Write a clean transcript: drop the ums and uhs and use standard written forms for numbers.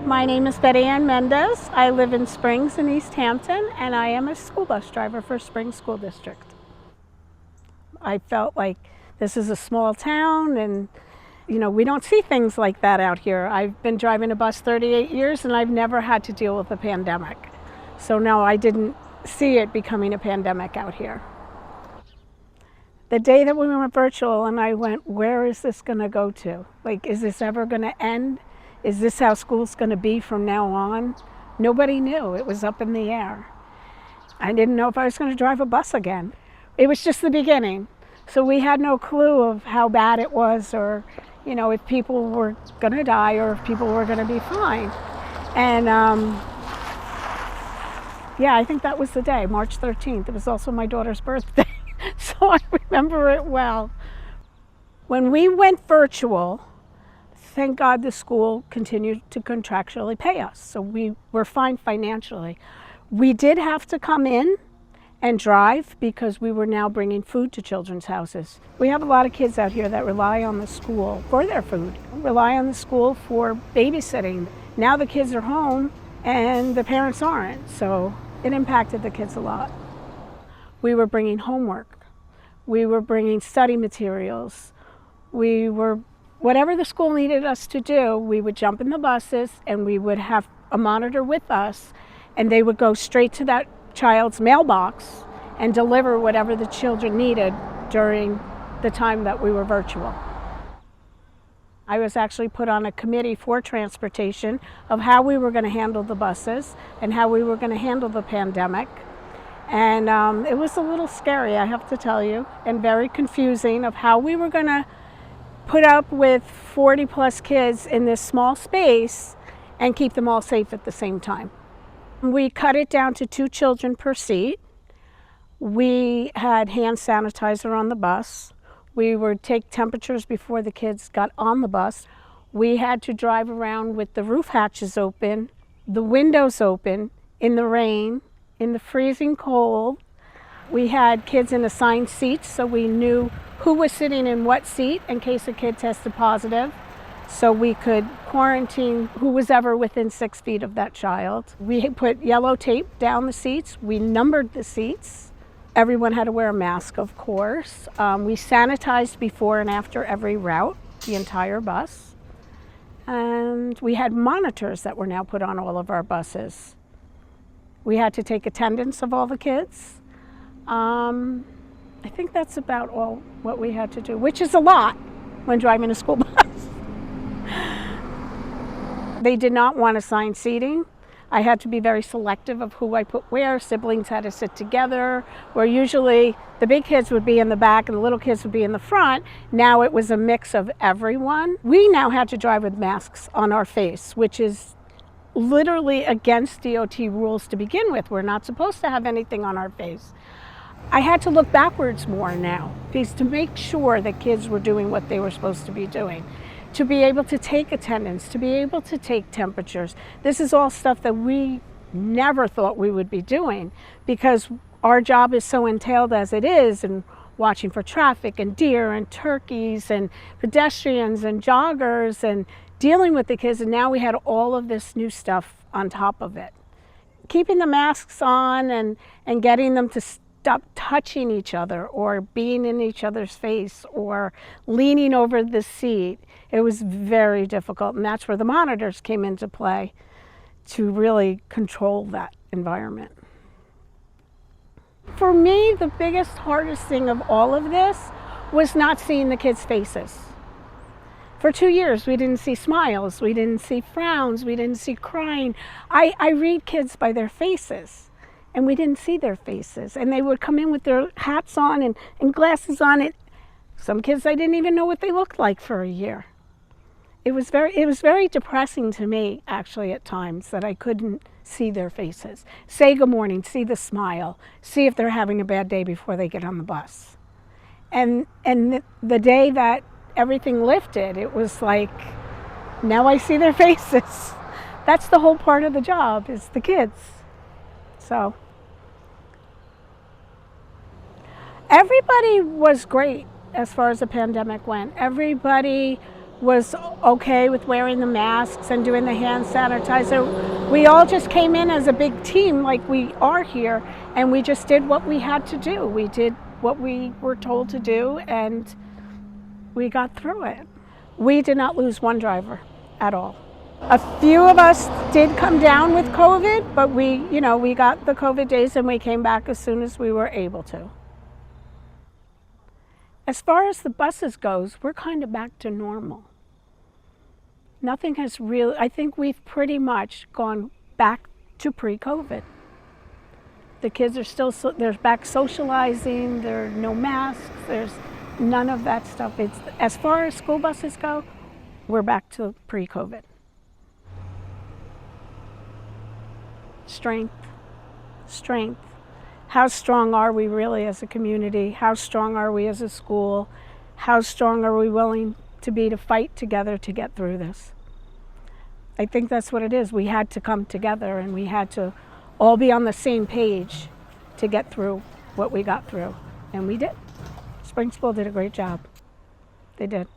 My name is Bettianne Mendez. I live in Springs in East Hampton, and I am a school bus driver for Springs School District. I felt like this is a small town, and we don't see things like that out here. I've been driving a bus 38 years, and I've never had to deal with a pandemic. So no, I didn't see it becoming a pandemic out here. The day that we went virtual, and I went, where is this going to go to? Like, is this ever going to end? Is this how school's going to be from now on? Nobody knew. It was up in the air. I didn't know if I was going to drive a bus again. It was just the beginning. So we had no clue of how bad it was, or, if people were going to die or if people were going to be fine. And I think that was the day, March 13th. It was also my daughter's birthday. So I remember it well. When we went virtual, thank God the school continued to contractually pay us. So we were fine financially. We did have to come in and drive because we were now bringing food to children's houses. We have a lot of kids out here that rely on the school for their food, rely on the school for babysitting. Now the kids are home and the parents aren't, so it impacted the kids a lot. We were bringing homework. We were bringing study materials. Whatever the school needed us to do, we would jump in the buses and we would have a monitor with us, and they would go straight to that child's mailbox and deliver whatever the children needed during the time that we were virtual. I was actually put on a committee for transportation of how we were going to handle the buses and how we were going to handle the pandemic. And it was a little scary, I have to tell you, and very confusing of how we were going to put up with 40 plus kids in this small space and keep them all safe at the same time. We cut it down to 2 children per seat. We had hand sanitizer on the bus. We would take temperatures before the kids got on the bus. We had to drive around with the roof hatches open, the windows open, in the rain, in the freezing cold. We had kids in assigned seats, so we knew who was sitting in what seat in case a kid tested positive, so we could quarantine who was ever within 6 feet of that child. We put yellow tape down the seats. We numbered the seats. Everyone had to wear a mask, of course. We sanitized before and after every route, the entire bus. And we had monitors that were now put on all of our buses. We had to take attendance of all the kids. I think that's about all what we had to do, which is a lot when driving a school bus. They did not want assigned seating. I had to be very selective of who I put where. Siblings had to sit together, where usually the big kids would be in the back and the little kids would be in the front. Now it was a mix of everyone. We now had to drive with masks on our face, which is literally against DOT rules to begin with. We're not supposed to have anything on our face. I had to look backwards more now because to make sure that kids were doing what they were supposed to be doing, to be able to take attendance, to be able to take temperatures. This is all stuff that we never thought we would be doing because our job is so entailed as it is, and watching for traffic and deer and turkeys and pedestrians and joggers and dealing with the kids, and now we had all of this new stuff on top of it. Keeping the masks on and getting them to stop touching each other or being in each other's face or leaning over the seat. It was very difficult, and that's where the monitors came into play to really control that environment. For me, the biggest, hardest thing of all of this was not seeing the kids' faces. For 2 years, we didn't see smiles, we didn't see frowns, we didn't see crying. I read kids by their faces, and we didn't see their faces. And they would come in with their hats on and glasses on. Some kids, I didn't even know what they looked like for a year. It was very depressing to me, actually, at times, that I couldn't see their faces. Say good morning, see the smile, see if they're having a bad day before they get on the bus. And the day that everything lifted, it was like, now I see their faces. That's the whole part of the job, is the kids. So everybody was great as far as the pandemic went. Everybody was okay with wearing the masks and doing the hand sanitizer. We all just came in as a big team like we are here, and we just did what we had to do. We did what we were told to do, and we got through it. We did not lose one driver at all. A few of us did come down with COVID, but we got the COVID days and we came back as soon as we were able to. As far as the buses goes, we're kind of back to normal. Nothing has really, I think we've pretty much gone back to pre-COVID. The kids are still, they're back socializing, there are no masks, there's none of that stuff. It's, as far as school buses go, we're back to pre-COVID. Strength, strength. How strong are we really as a community? How strong are we as a school? How strong are we willing to be to fight together to get through this? I think that's what it is. We had to come together and we had to all be on the same page to get through what we got through. And we did. Spring School did a great job. They did.